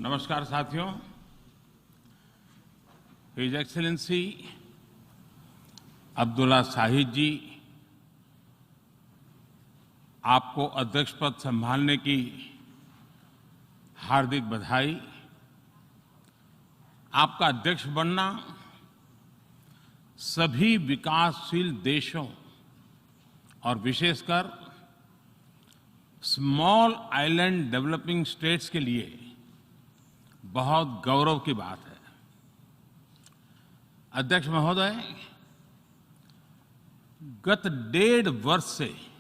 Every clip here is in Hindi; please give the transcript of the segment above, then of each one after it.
नमस्कार साथियों। हिज एक्सेलेंसी अब्दुल्ला शाहिद जी, आपको अध्यक्ष पद संभालने की हार्दिक बधाई। आपका अध्यक्ष बनना सभी विकासशील देशों और विशेषकर स्मॉल आइलैंड डेवलपिंग स्टेट्स के लिए बहुत गौरव की बात है। अध्यक्ष महोदय, गत 1.5 वर्ष से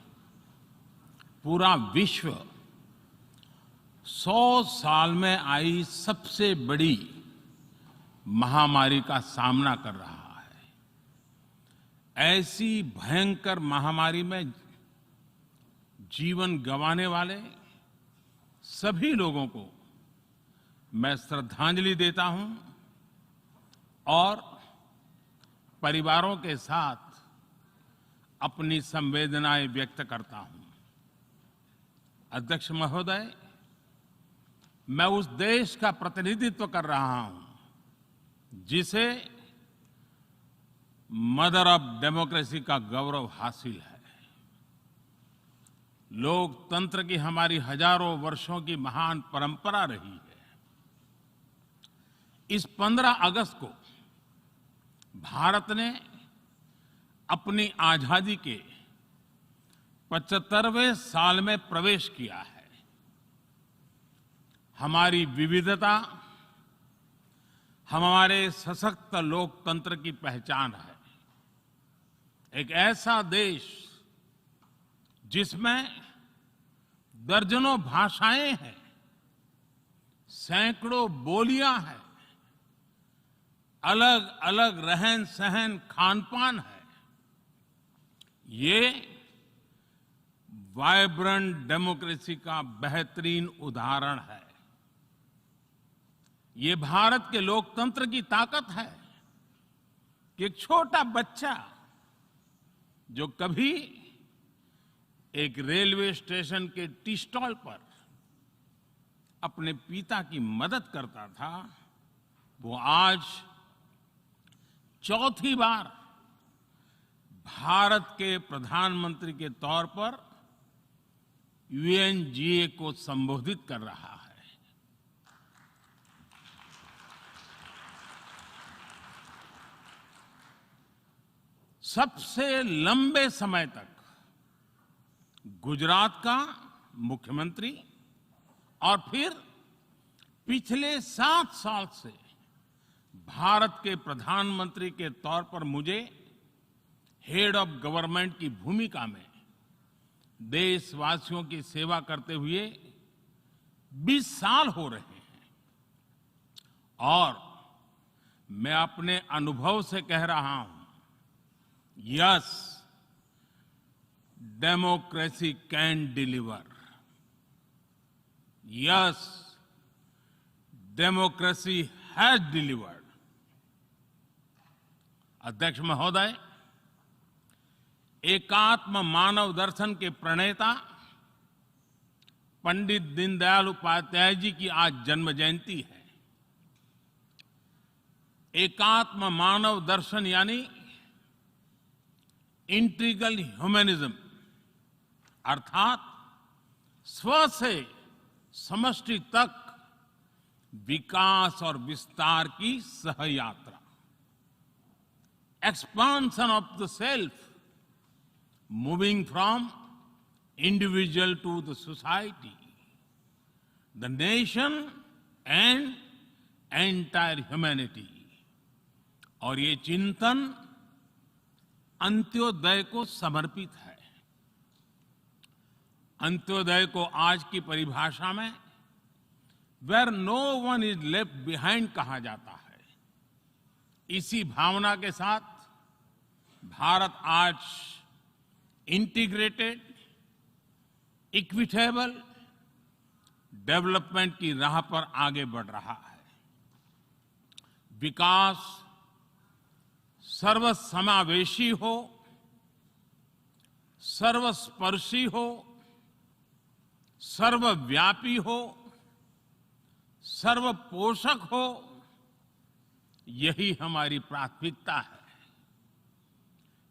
पूरा विश्व 100 साल में आई सबसे बड़ी महामारी का सामना कर रहा है। ऐसी भयंकर महामारी में जीवन गंवाने वाले सभी लोगों को मैं श्रद्धांजलि देता हूं और परिवारों के साथ अपनी संवेदनाएं व्यक्त करता हूं। अध्यक्ष महोदय, मैं उस देश का प्रतिनिधित्व कर रहा हूं जिसे मदर ऑफ डेमोक्रेसी का गौरव हासिल है। लोकतंत्र की हमारी हजारों वर्षों की महान परंपरा रही है। इस 15 अगस्त को भारत ने अपनी आजादी के 75वें साल में प्रवेश किया है। हमारी विविधता हमारे सशक्त लोकतंत्र की पहचान है। एक ऐसा देश जिसमें दर्जनों भाषाएं हैं, सैकड़ों बोलियां हैं, अलग अलग रहन सहन खान-पान है। ये वाइब्रेंट डेमोक्रेसी का बेहतरीन उदाहरण है। ये भारत के लोकतंत्र की ताकत है कि एक छोटा बच्चा जो कभी एक रेलवे स्टेशन के टी स्टॉल पर अपने पिता की मदद करता था, वो आज चौथी बार भारत के प्रधानमंत्री के तौर पर यूएनजीए को संबोधित कर रहा है। सबसे लंबे समय तक गुजरात का मुख्यमंत्री और फिर पिछले 7 साल से भारत के प्रधानमंत्री के तौर पर मुझे हेड ऑफ गवर्नमेंट की भूमिका में देशवासियों की सेवा करते हुए 20 साल हो रहे हैं। और मैं अपने अनुभव से कह रहा हूं, yes, democracy can deliver. Yes, democracy has delivered. अध्यक्ष महोदय, एकात्म मानव दर्शन के प्रणेता पंडित दीनदयाल उपाध्याय जी की आज जन्म जयंती है। एकात्म मानव दर्शन यानी इंटीग्रल ह्यूमनिज्म, अर्थात स्व से समष्टि तक विकास और विस्तार की सहयात्रा। Expansion of the self, moving from individual to the society, the nation and entire humanity। और ये चिंतन अंत्योदय को समर्पित है। अंत्योदय को आज की परिभाषा में where no one is left behind कहा जाता है। इसी भावना के साथ भारत आज इंटीग्रेटेड, इक्विटेबल डेवलपमेंट की राह पर आगे बढ़ रहा है। विकास सर्वसमावेशी हो, सर्वस्पर्शी हो, सर्वव्यापी हो, सर्वपोषक हो, यही हमारी प्राथमिकता है।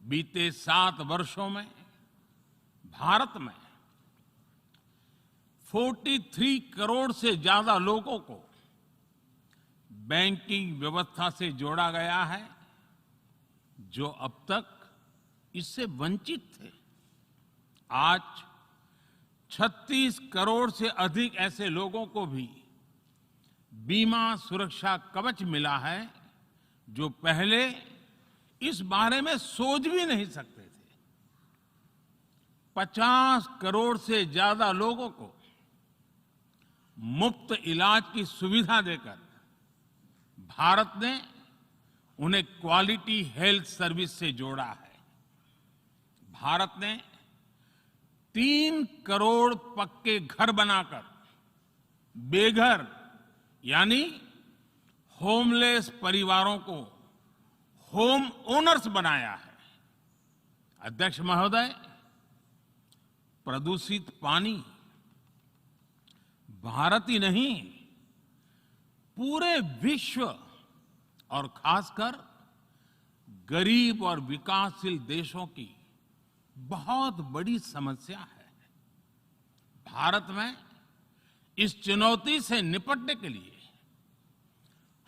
बीते 7 वर्षों में भारत में 43 करोड़ से ज्यादा लोगों को बैंकिंग व्यवस्था से जोड़ा गया है, जो अब तक इससे वंचित थे। आज 36 करोड़ से अधिक ऐसे लोगों को भी बीमा सुरक्षा कवच मिला है, जो पहले इस बारे में सोच भी नहीं सकते थे। 50 करोड़ से ज्यादा लोगों को मुफ्त इलाज की सुविधा देकर भारत ने उन्हें क्वालिटी हेल्थ सर्विस से जोड़ा है। भारत ने 3 करोड़ पक्के घर बनाकर बेघर यानी होमलेस परिवारों को होम ओनर्स बनाया है। अध्यक्ष महोदय, प्रदूषित पानी भारत ही नहीं, पूरे विश्व और खासकर गरीब और विकासशील देशों की बहुत बड़ी समस्या है। भारत में इस चुनौती से निपटने के लिए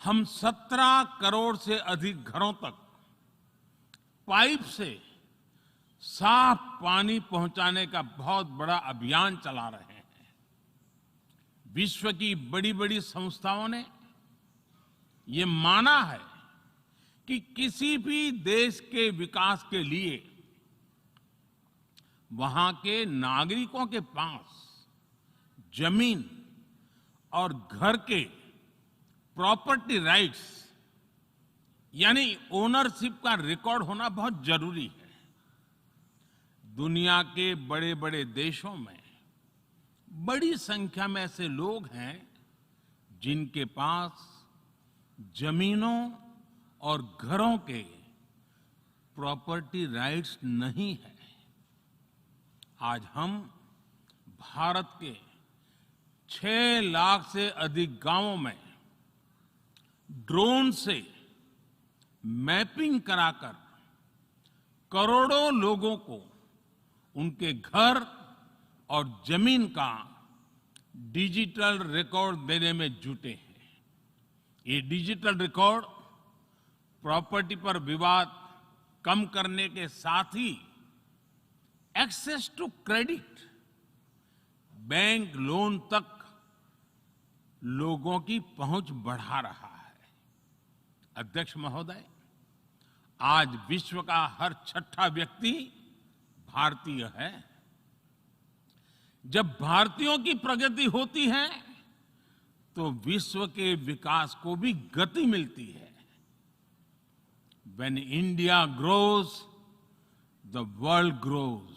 हम 17 करोड़ से अधिक घरों तक पाइप से साफ पानी पहुंचाने का बहुत बड़ा अभियान चला रहे हैं। विश्व की बड़ी-बड़ी संस्थाओं ने ये माना है कि किसी भी देश के विकास के लिए वहां के नागरिकों के पास जमीन और घर के प्रॉपर्टी राइट्स यानी ओनरशिप का रिकॉर्ड होना बहुत जरूरी है। दुनिया के बड़े-बड़े देशों में बड़ी संख्या में ऐसे लोग हैं जिनके पास जमीनों और घरों के प्रॉपर्टी राइट्स नहीं है। आज हम भारत के 6 लाख से अधिक गांवों में ड्रोन से मैपिंग कराकर करोड़ों लोगों को उनके घर और जमीन का डिजिटल रिकॉर्ड देने में जुटे हैं। ये डिजिटल रिकॉर्ड प्रॉपर्टी पर विवाद कम करने के साथ ही access to credit, bank loan तक लोगों की पहुंच बढ़ा रहा है। अध्यक्ष महोदय, आज विश्व का हर 6ठा व्यक्ति भारतीय है। जब भारतीयों की प्रगति होती है तो विश्व के विकास को भी गति मिलती है। When India grows, the world grows.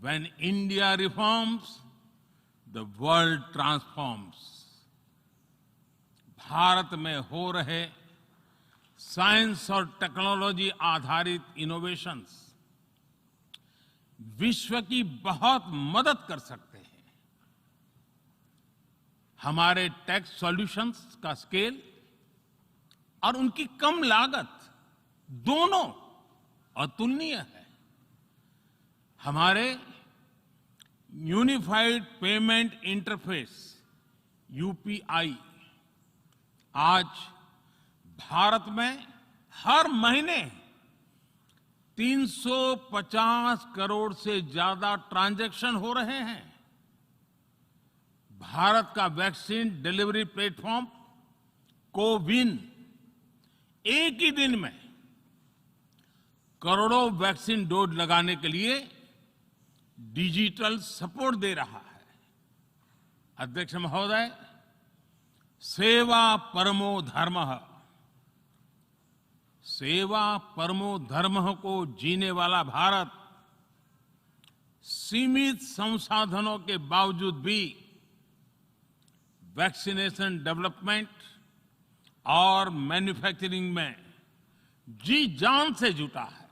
When India reforms, the world transforms. Bharat में हो रहे साइंस और टेक्नोलॉजी आधारित इनोवेशंस विश्व की बहुत मदद कर सकते हैं। हमारे टेक सॉल्यूशंस का स्केल और उनकी कम लागत दोनों अतुलनीय है। हमारे यूनिफाइड पेमेंट इंटरफेस यूपीआई आज भारत में हर महीने 350 करोड़ से ज्यादा ट्रांजैक्शन हो रहे हैं। भारत का वैक्सीन डिलीवरी प्लेटफॉर्म कोविन एक ही दिन में करोड़ों वैक्सीन डोज लगाने के लिए डिजिटल सपोर्ट दे रहा है। अध्यक्ष महोदय, सेवा परमो धर्मः, सेवा परमो धर्मः को जीने वाला भारत सीमित संसाधनों के बावजूद भी वैक्सीनेशन डेवलपमेंट और मैन्युफैक्चरिंग में जी जान से जुटा है।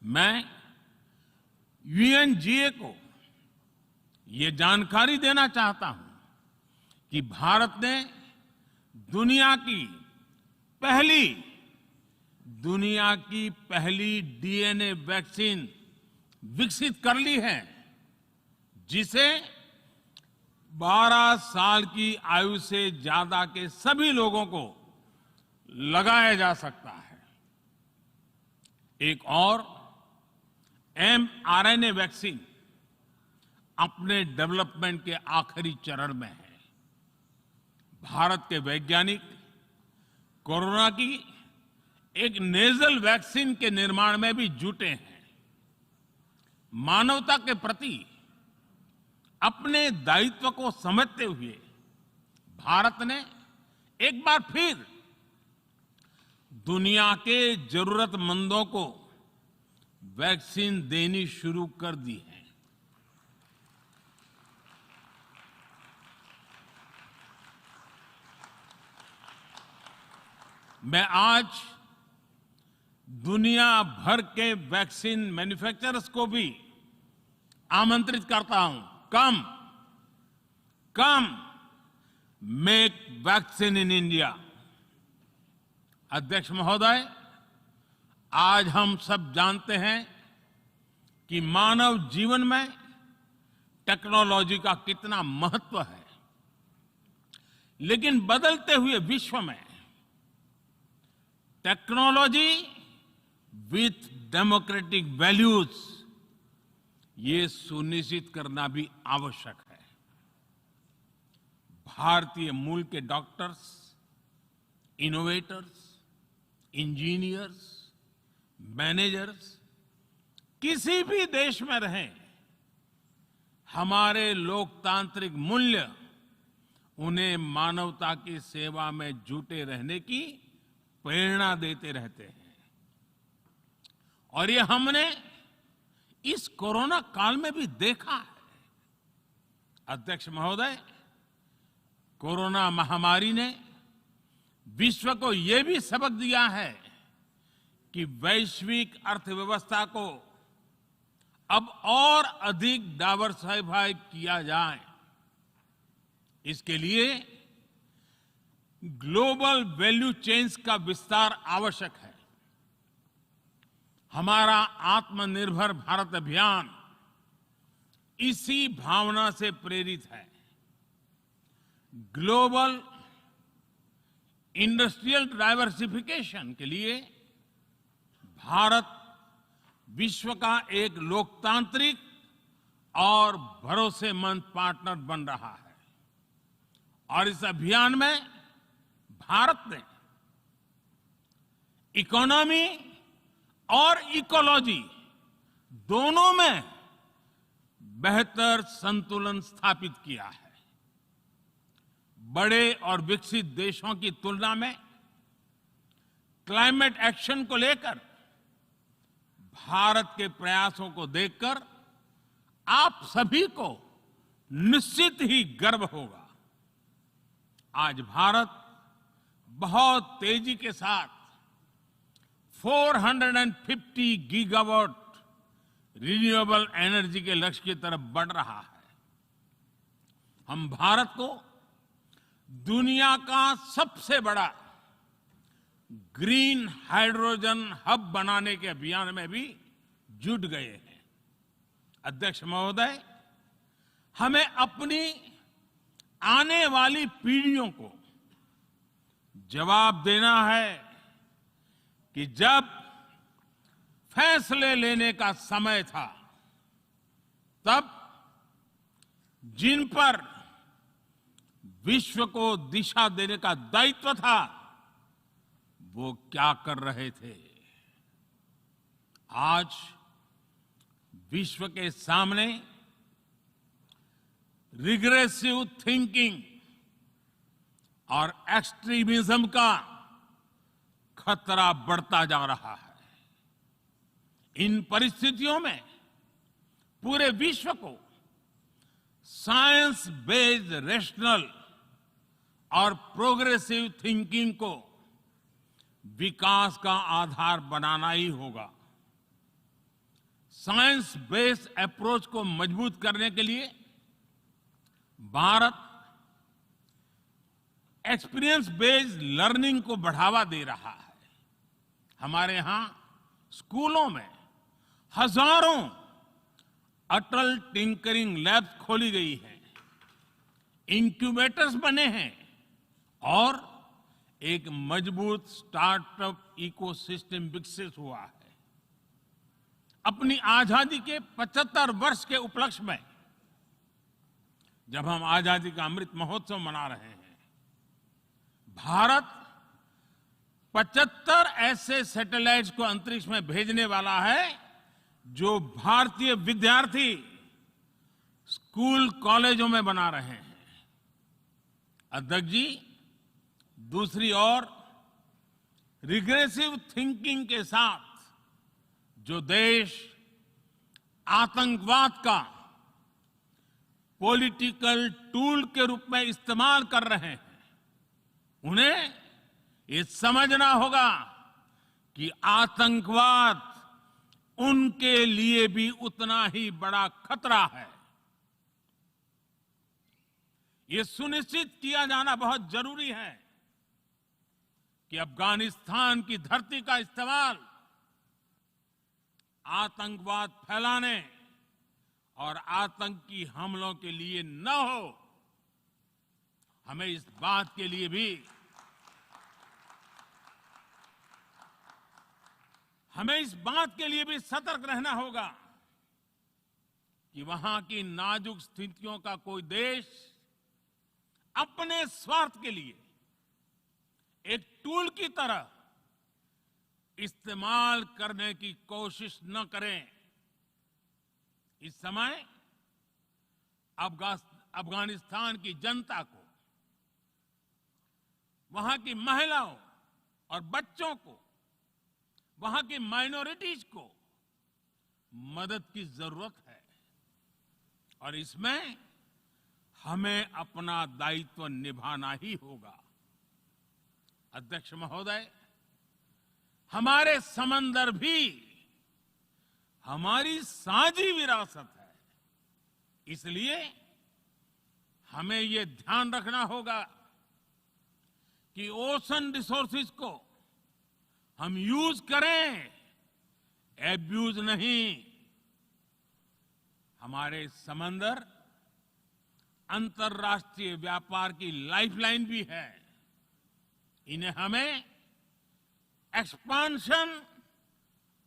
मैं यूएनजीए को ये जानकारी देना चाहता हूं कि भारत ने दुनिया की पहली डीएनए वैक्सीन विकसित कर ली है, जिसे 12 साल की आयु से ज्यादा के सभी लोगों को लगाया जा सकता है। एक और mRNA वैक्सीन अपने डेवलपमेंट के आखिरी चरण में है। भारत के वैज्ञानिक कोरोना की एक नेजल वैक्सीन के निर्माण में भी जुटे हैं। मानवता के प्रति अपने दायित्व को समझते हुए भारत ने एक बार फिर दुनिया के जरूरतमंदों को वैक्सीन देनी शुरू कर दी है। मैं आज दुनिया भर के वैक्सीन मैन्युफैक्चरर्स को भी आमंत्रित करता हूं, कम मेक वैक्सीन इन इंडिया। अध्यक्ष महोदय, आज हम सब जानते हैं कि मानव जीवन में टेक्नोलॉजी का कितना महत्व है, लेकिन बदलते हुए विश्व में टेक्नोलॉजी विथ डेमोक्रेटिक वैल्यूज, ये सुनिश्चित करना भी आवश्यक है। भारतीय मूल के डॉक्टर्स, इनोवेटर्स, इंजीनियर्स, मैनेजर्स किसी भी देश में रहें, हमारे लोकतांत्रिक मूल्य उन्हें मानवता की सेवा में जुटे रहने की प्रेरणा देते रहते हैं। और ये हमने इस कोरोना काल में भी देखा है। अध्यक्ष महोदय, कोरोना महामारी ने विश्व को ये भी सबक दिया है कि वैश्विक अर्थव्यवस्था को अब और अधिक डाइवर्सिफाई किया जाए। इसके लिए ग्लोबल वैल्यू चेन्स का विस्तार आवश्यक है। हमारा आत्मनिर्भर भारत अभियान इसी भावना से प्रेरित है। ग्लोबल इंडस्ट्रियल डाइवर्सिफिकेशन के लिए भारत विश्व का एक लोकतांत्रिक और भरोसेमंद पार्टनर बन रहा है। और इस अभियान में भारत ने इकोनॉमी और इकोलॉजी दोनों में बेहतर संतुलन स्थापित किया है। बड़े और विकसित देशों की तुलना में क्लाइमेट एक्शन को लेकर भारत के प्रयासों को देखकर आप सभी को निश्चित ही गर्व होगा। आज भारत बहुत तेजी के साथ 450 गीगावाट रिन्यूएबल एनर्जी के लक्ष्य की तरफ बढ़ रहा है। हम भारत को दुनिया का सबसे बड़ा ग्रीन हाइड्रोजन हब बनाने के अभियान में भी जुट गए हैं। अध्यक्ष महोदय, हमें अपनी आने वाली पीढ़ियों को जवाब देना है कि जब फैसले लेने का समय था, तब जिन पर विश्व को दिशा देने का दायित्व था, वो क्या कर रहे थे। आज विश्व के सामने रिग्रेसिव थिंकिंग और एक्सट्रीमिज्म का खतरा बढ़ता जा रहा है। इन परिस्थितियों में पूरे विश्व को साइंस बेस्ड रेशनल और प्रोग्रेसिव थिंकिंग को विकास का आधार बनाना ही होगा। साइंस बेस्ड अप्रोच को मजबूत करने के लिए भारत एक्सपीरियंस बेस्ड लर्निंग को बढ़ावा दे रहा है। हमारे यहां स्कूलों में हजारों अटल टिंकरिंग लैब्स खोली गई हैं, इंक्यूबेटर्स बने हैं और एक मजबूत स्टार्टअप इकोसिस्टम विकसित हुआ है। अपनी आजादी के 75 वर्ष के उपलक्ष्य में जब हम आजादी का अमृत महोत्सव मना रहे हैं, भारत 75 ऐसे सैटेलाइट्स को अंतरिक्ष में भेजने वाला है जो भारतीय विद्यार्थी स्कूल कॉलेजों में बना रहे हैं। अध्यक्ष जी, दूसरी ओर रिग्रेसिव थिंकिंग के साथ जो देश आतंकवाद का पॉलिटिकल टूल के रूप में इस्तेमाल कर रहे हैं, उन्हें ये समझना होगा कि आतंकवाद उनके लिए भी उतना ही बड़ा खतरा है। ये सुनिश्चित किया जाना बहुत जरूरी है कि अफगानिस्तान की धरती का इस्तेमाल आतंकवाद फैलाने और आतंकी हमलों के लिए न हो। हमें इस बात के लिए भी सतर्क रहना होगा कि वहां की नाजुक स्थितियों का कोई देश अपने स्वार्थ के लिए एक टूल की तरह इस्तेमाल करने की कोशिश न करें। इस समय अफगानिस्तान की जनता को, वहां की महिलाओं और बच्चों को, वहां की माइनॉरिटीज को मदद की जरूरत है और इसमें हमें अपना दायित्व निभाना ही होगा। अध्यक्ष महोदय, हमारे समंदर भी हमारी साझी विरासत है, इसलिए हमें ये ध्यान रखना होगा कि ओशन रिसोर्सेज को हम यूज करें, एब्यूज नहीं। हमारे समंदर अंतर्राष्ट्रीय व्यापार की लाइफलाइन भी है। इन्हें हमें एक्सपांशन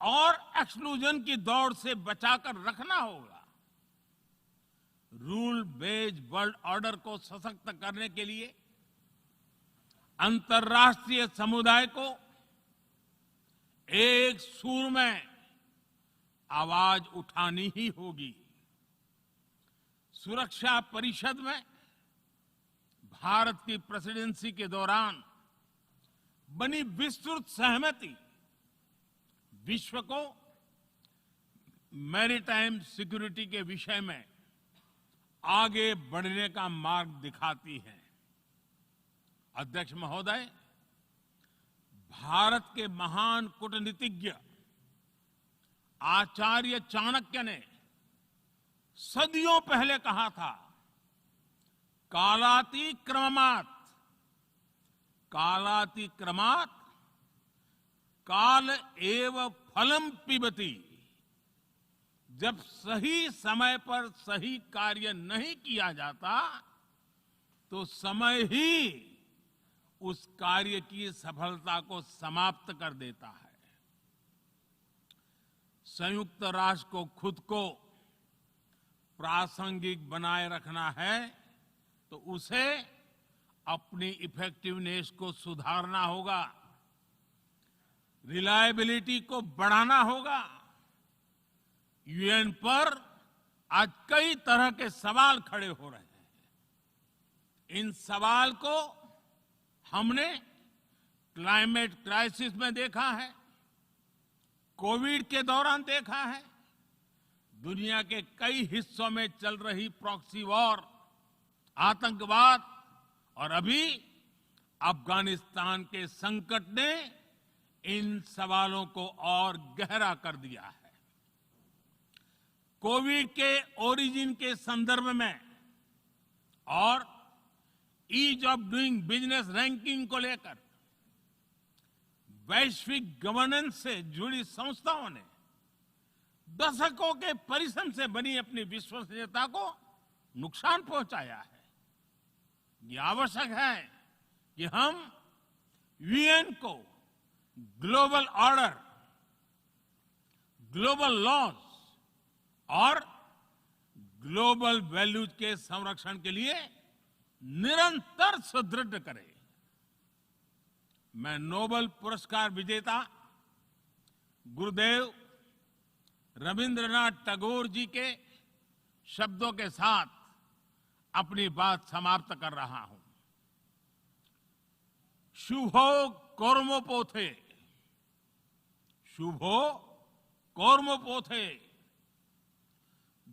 और एक्सक्लूजन की दौड़ से बचाकर रखना होगा। रूल बेस्ड वर्ल्ड ऑर्डर को सशक्त करने के लिए अंतर्राष्ट्रीय समुदाय को एक सुर में आवाज उठानी ही होगी। सुरक्षा परिषद में भारत की प्रेसिडेंसी के दौरान बनी विस्तृत सहमति विश्व को मैरीटाइम सिक्योरिटी के विषय में आगे बढ़ने का मार्ग दिखाती है। अध्यक्ष महोदय, भारत के महान कूटनीतिज्ञ आचार्य चाणक्य ने सदियों पहले कहा था, कालातिक्रमणात् काल एव फलम पिबति। जब सही समय पर सही कार्य नहीं किया जाता तो समय ही उस कार्य की सफलता को समाप्त कर देता है। संयुक्त राष्ट्र को खुद को प्रासंगिक बनाए रखना है तो उसे अपनी इफेक्टिवनेस को सुधारना होगा, रिलायबिलिटी को बढ़ाना होगा। यूएन पर आज कई तरह के सवाल खड़े हो रहे हैं। इन सवाल को हमने क्लाइमेट क्राइसिस में देखा है, कोविड के दौरान देखा है, दुनिया के कई हिस्सों में चल रही प्रॉक्सी वॉर, आतंकवाद और अभी अफगानिस्तान के संकट ने इन सवालों को और गहरा कर दिया है। कोविड के ओरिजिन के संदर्भ में और ease of doing business ranking को लेकर वैश्विक गवर्नेंस से जुड़ी संस्थाओं ने दशकों के परिश्रम से बनी अपनी विश्वसनीयता को नुकसान पहुंचाया है। ये आवश्यक है कि हम यूएन को ग्लोबल ऑर्डर, ग्लोबल लॉज और ग्लोबल वैल्यूज के संरक्षण के लिए निरंतर सुदृढ़ करें। मैं नोबेल पुरस्कार विजेता गुरुदेव रविंद्रनाथ टैगोर जी के शब्दों के साथ अपनी बात समाप्त कर रहा हूं। शुभो कर्मोपोथे, शुभो कर्मोपोथे,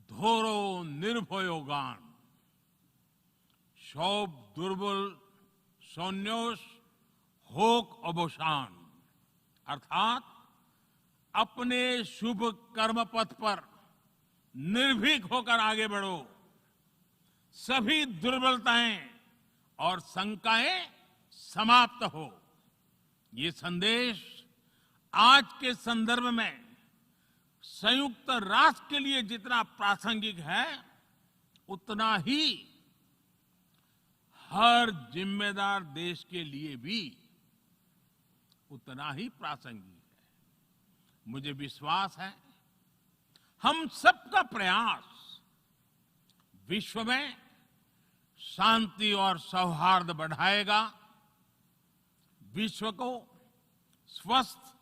धोरो निर्भयो गान, सौब दुर्बल सौन्योष होक अवसान। अर्थात अपने शुभ कर्म पथ पर निर्भीक होकर आगे बढ़ो, सभी दुर्बलताएं और शंकाएं समाप्त हो। ये संदेश आज के संदर्भ में संयुक्त राष्ट्र के लिए जितना प्रासंगिक है, उतना ही हर जिम्मेदार देश के लिए भी उतना ही प्रासंगिक है। मुझे विश्वास है हम सबका प्रयास विश्व में शांति और सौहार्द बढ़ाएगा, विश्व को स्वस्थ,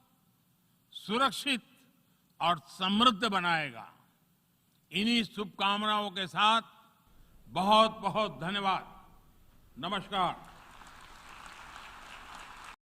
सुरक्षित और समृद्ध बनाएगा। इन्हीं शुभकामनाओं के साथ बहुत बहुत धन्यवाद। नमस्कार।